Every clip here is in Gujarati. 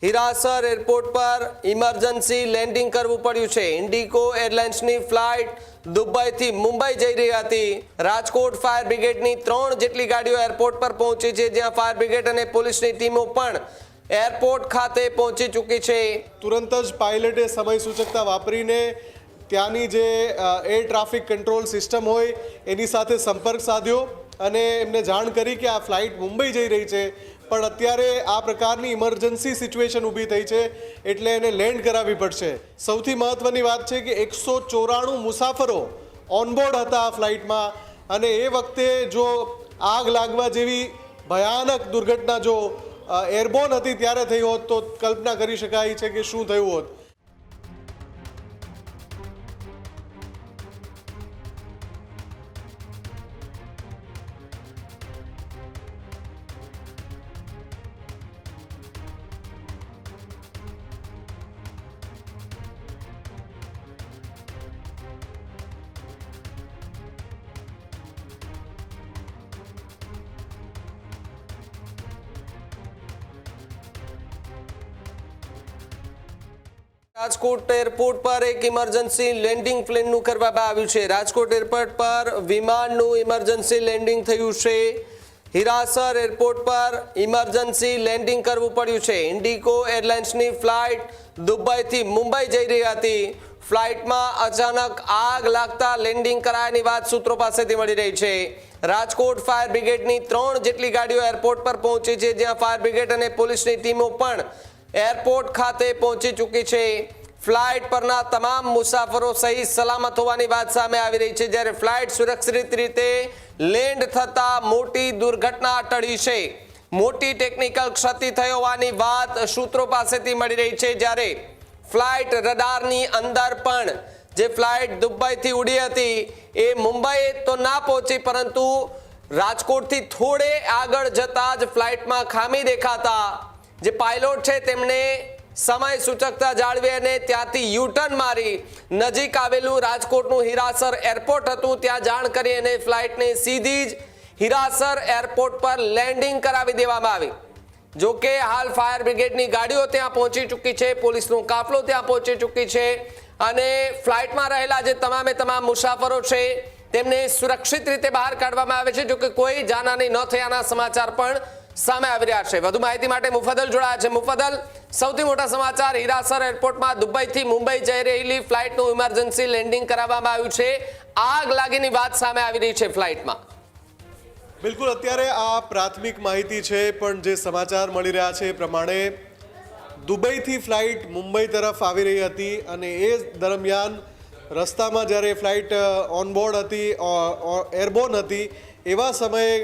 હિરાસર એરપોર્ટ પર ઇમરજન્સી લેન્ડિંગ કરવું પડ્યું છે। ઇન્ડિગો એરલાઇન્સની ફ્લાઇટ દુબઈથી મુંબઈ જઈ રહી હતી। રાજકોટ ફાયર બ્રિગેડની 3 જેટલી ગાડીઓ એરપોર્ટ પર પહોંચી છે, જ્યાં ફાયર બ્રિગેડ અને પોલીસની ટીમો પણ એરપોર્ટ ખાતે પહોંચી ચૂકી છે। તુરંત જ પાયલટે સમય સૂચકતા વાપરીને ત્યાંની જે એર ટ્રાફિક કંટ્રોલ સિસ્ટમ હોય એની સાથે સંપર્ક સાધ્યો અને એમને જાણ કરી કે આ ફ્લાઇટ મુંબઈ જઈ રહી છે, પણ અત્યારે આ પ્રકારની ઇમરજન્સી સિચ્યુએશન ઊભી થઈ છે એટલે એને લેન્ડ કરાવવી પડશે। સૌથી મહત્વની વાત છે કે 194 મુસાફરો ઓનબોર્ડ હતા આ ફ્લાઇટમાં અને એ વખતે જો આગ લાગવા જેવી ભયાનક દુર્ઘટના જો એરબોર્ન હતી ત્યારે થઈ હોત તો કલ્પના કરી શકાય છે કે શું થયું હોત। રાજકોટ એરપોર્ટ પર એક ઇમરજન્સી લેન્ડિંગ પ્લેનનું કરવામાં આવ્યું છે। રાજકોટ એરપોર્ટ પર વિમાનનું ઇમરજન્સી લેન્ડિંગ થયું છે। હિરાસર એરપોર્ટ પર ઇમરજન્સી લેન્ડિંગ કરવું પડ્યું છે। ઇન્ડિગો એરલાઇન્સની ફ્લાઇટ દુબઈથી મુંબઈ જઈ રહી હતી। ફ્લાઇટમાં અચાનક આગ લાગતા લેન્ડિંગ કરાયાની વાત સૂત્રો પાસેથી મળી રહી છે। રાજકોટ ફાયર બ્રિગેડની 3 જેટલી ગાડીઓ એરપોર્ટ પર પહોંચી છે, જ્યાં ફાયર બ્રિગેડ અને પોલીસની ટીમો પણ એરપોર્ટ ખાતે પહોંચી ચૂકી છે। ફ્લાઇટ પરના તમામ મુસાફરો સહી સલામત હોવાની વાત સામે આવી રહી છે, જ્યારે ફ્લાઇટ સુરક્ષિત રીતે લેન્ડ થતા મોટી દુર્ઘટના ટળી છે। મોટી ટેકનિકલ ક્ષતિ થઈ હોવાની વાત સૂત્રો પાસેથી મળી રહી છે, જ્યારે ફ્લાઇટ રડારની અંદર પણ જે ફ્લાઇટ દુબઈથી ઉડી હતી એ મુંબઈ તો ના પહોંચી, પરંતુ રાજકોટથી થોડે આગળ જતા જ ફ્લાઇટમાં ખામી દેખાતા જે પાયલોટ છે તેમણે સમય સૂચકતા જાળવી અને ત્યાંથી યુટર્ન મારી નજીક આવેલું રાજકોટનું હિરાસર એરપોર્ટ હતું ત્યાં જાણ કરી અને ફ્લાઇટને સીધી જ હિરાસર એરપોર્ટ પર લેન્ડિંગ કરાવી દેવામાં આવી। જો કે હાલ ફાયર બ્રિગેડની ગાડીઓ ત્યાં પહોંચી ચૂકી છે, પોલીસનો કાફલો ત્યાં પહોંચી ચૂકી છે અને ફ્લાઇટમાં રહેલા જે તમામ મુસાફરો છે તેમને સુરક્ષિત રીતે બહાર કાઢવામાં આવે છે। જો કે કોઈ જાનહાનિ ન થયાના સમાચાર પણ સામે આવી રહ્યા છે। વધુ માહિતી માટે મુફદ્દલ જોડાયા છે। મુફદ્દલ, સૌથી મોટા સમાચાર હિરાસર એરપોર્ટમાં દુબઈથી મુંબઈ જઈ રહેલી ફ્લાઇટનું ઇમરજન્સી લેન્ડિંગ કરાવવામાં આવ્યું છે। આગ લાગીની વાત સામે આવી રહી છે ફ્લાઇટમાં। બિલકુલ, અત્યારે આ પ્રાથમિક માહિતી છે, પણ જે સમાચાર મળી રહ્યા છે એ પ્રમાણે દુબઈથી ફ્લાઇટ મુંબઈ તરફ આવી રહી હતી અને એ દરમિયાન રસ્તામાં જ્યારે ફ્લાઇટ ઓનબોર્ડ હતી, એરબોર્ન હતી, એવા સમયે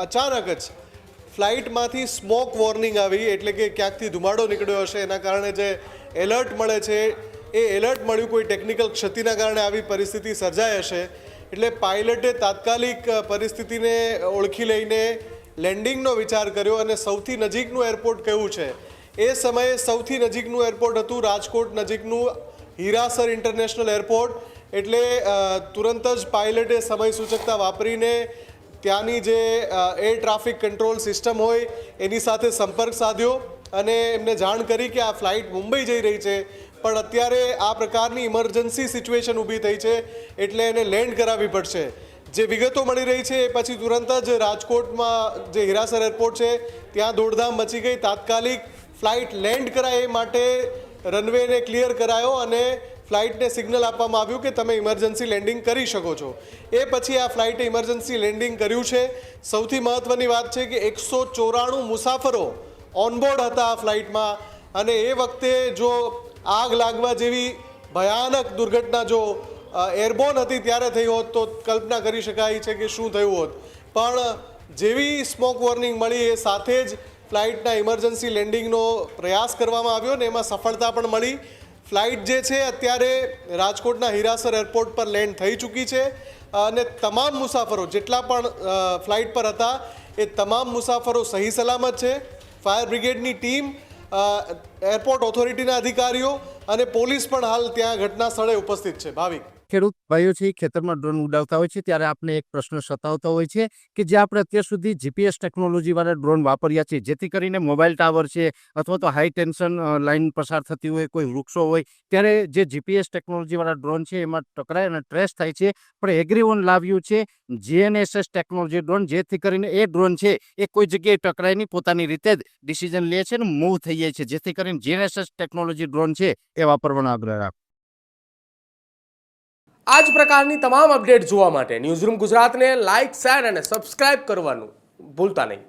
અચાનક જ ફ્લાઇટમાંથી સ્મોક વોર્નિંગ આવી, એટલે કે ક્યાંકથી ધુમાડો નીકળ્યો હશે, એના કારણે જે એલર્ટ મળે છે એ એલર્ટ મળ્યું કોઈ ટેકનિકલ ક્ષતિના કારણે આવી પરિસ્થિતિ સર્જાઈ હશે। એટલે પાયલટે તાત્કાલિક પરિસ્થિતિને ઓળખી લઈને લેન્ડિંગનો વિચાર કર્યો અને સૌથી નજીકનું એરપોર્ટ કયું છે એ સમયે સૌથી નજીકનું એરપોર્ટ હતું રાજકોટ નજીકનું હિરાસર ઇન્ટરનેશનલ એરપોર્ટ। એટલે તુરંત જ પાયલટે સમય સૂચકતા વાપરીને ત્યાંની જે એર ટ્રાફિક કંટ્રોલ સિસ્ટમ હોય એની સાથે સંપર્ક સાધ્યો અને એમને જાણ કરી કે આ ફ્લાઇટ મુંબઈ જઈ રહી છે, પણ અત્યારે આ પ્રકારની ઇમરજન્સી સિચ્યુએશન ઊભી થઈ છે એટલે એને લેન્ડ કરાવવી પડશે। જે વિગતો મળી રહી છે એ પછી તુરંત જ રાજકોટમાં જે હિરાસર એરપોર્ટ છે ત્યાં દોડધામ મચી ગઈ। તાત્કાલિક ફ્લાઇટ લેન્ડ કરાય એ માટે રનવેને ક્લિયર કરાયો અને ફ્લાઇટને સિગ્નલ આપવામાં આવ્યું કે તમે ઇમરજન્સી લેન્ડિંગ કરી શકો છો। એ પછી આ ફ્લાઇટે ઇમરજન્સી લેન્ડિંગ કર્યું છે। સૌથી મહત્વની વાત છે કે 194 મુસાફરો ઓનબોર્ડ હતા આ ફ્લાઇટમાં અને એ વખતે જો આગ લાગવા જેવી ભયાનક દુર્ઘટના જો એરબોર્ન હતી ત્યારે થઈ હોત તો કલ્પના કરી શકાય છે કે શું થયું હોત। પણ જેવી સ્મોક વોર્નિંગ મળી એ સાથે જ ફ્લાઇટના ઇમરજન્સી લેન્ડિંગનો પ્રયાસ કરવામાં આવ્યો ને એમાં સફળતા પણ મળી। ફ્લાઇટ જે છે અત્યારે રાજકોટના હિરાસર એરપોર્ટ પર લેન્ડ થઈ ચૂકી છે અને તમામ મુસાફરો જેટલા પણ ફ્લાઇટ પર હતા એ તમામ મુસાફરો સહી સલામત છે। ફાયર બ્રિગેડની ટીમ, એરપોર્ટ ઓથોરિટીના અધિકારીઓ અને પોલીસ પણ હાલ ત્યાં ઘટના સ્થળે ઉપસ્થિત છે। ભાવિક। ખેડૂત ભાઈઓ છે એ ખેતરમાં ડ્રોન ઉડાવતા હોય છે ત્યારે આપણે એક પ્રશ્ન સતાવતો હોય છે કે જે આપણે અત્યાર સુધી જીપીએસ ટેકનોલોજીવાળા ડ્રોન વાપર્યા છે, જેથી કરીને મોબાઈલ ટાવર છે અથવા તો હાઈ ટેન્શન લાઇન પસાર થતી હોય, કોઈ વૃક્ષો હોય, ત્યારે જે જીપીએસ ટેકનોલોજીવાળા ડ્રોન છે એમાં ટકરાય અને ટ્રેસ થાય છે. પણ એગ્રીઓન લાવ્યું છે જીએનએસએસ ટેકનોલોજી ડ્રોન, જેથી કરીને એ ડ્રોન છે એ કોઈ જગ્યાએ ટકરાય નહીં, પોતાની રીતે જ ડિસિઝન લે છે ને મૂવ થઈ જાય છે, જેથી કરીને જીએનએસએસ ટેકનોલોજી ડ્રોન છે એ વાપરવાનો આગ્રહ રાખો. આ જ પ્રકારની તમામ અપડેટ જોવા માટે ન્યૂઝરૂમ ગુજરાતને લાઇક, શેર અને સબસ્ક્રાઇબ કરવાનું ભૂલતા નહીં.